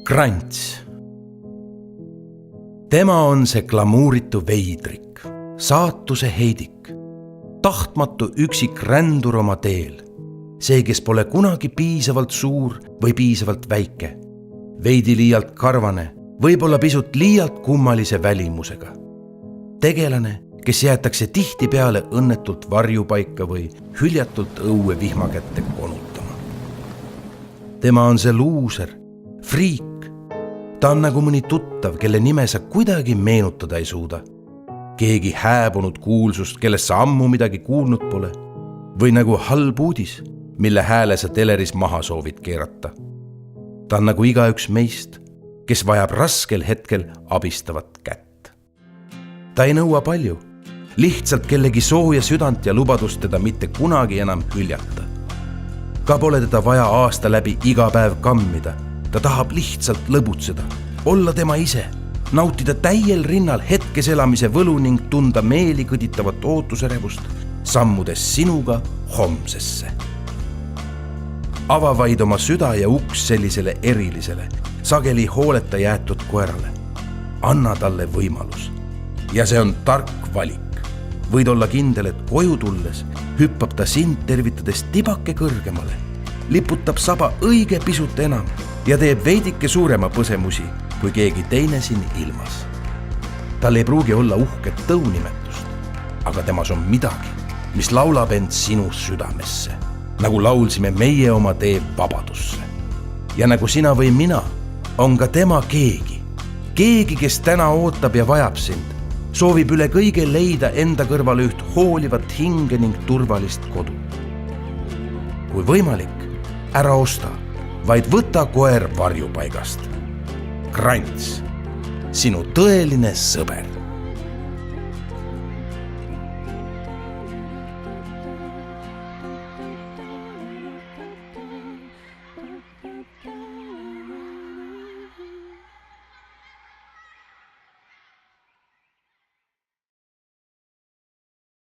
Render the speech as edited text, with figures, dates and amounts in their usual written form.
Krants. Tema on see glamuuritu veidrik, saatuse heidik, tahtmatu üksik rändur oma teel. See, kes pole kunagi piisavalt suur või piisavalt väike, veidi liialt karvane, võib-olla pisut liialt kummalise välimusega. Tegelane, kes jäetakse tihtipeale õnnetult varjupaika või hüljatult õue vihma kätte konutama. Tema on see luuser, friik. Ta on nagu mõni tuttav, kelle nime sa kuidagi meenutada ei suuda. Keegi hääbunud kuulsust, kellest sa ammu midagi kuulnud pole. Või nagu halb uudis, mille hääle sa teleris maha soovid keerata. Ta on nagu igaüks meist, kes vajab raskel hetkel abistavat kätt. Ta ei nõua palju, lihtsalt kellegi sooja südant ja lubadust teda mitte kunagi enam hüljata. Ka pole teda vaja aasta läbi iga päev kammida. Ta tahab lihtsalt lõbutseda, olla tema ise, nautida täiel rinnal hetkes elamise võlu ning tunda meeli kõditavat ootusärevust, sammudes sinuga homsesse. Ava vaid oma süda ja uks sellisele erilisele, sageli hooleta jäetud koerale. Anna talle võimalus. Ja see on tark valik. Võid olla kindel, et koju tulles hüppab ta sind tervitades tibake kõrgemale, liputab saba õige pisut enam ja teeb veidike suurema põsemusi kui keegi teine siin ilmas. Tal ei pruugi olla uhket tõunimetust, aga temas on midagi, mis laulab end sinu südamesse, nagu laulsime meie oma tee vabadusse. Ja nagu sina või mina, on ka tema keegi, kes täna ootab ja vajab sind, soovib üle kõige leida enda kõrvale üht hoolivat hinge ning turvalist kodu. Kui võimalik, ära osta, vaid võta koer varjupaigast. Krants, sinu tõeline sõber.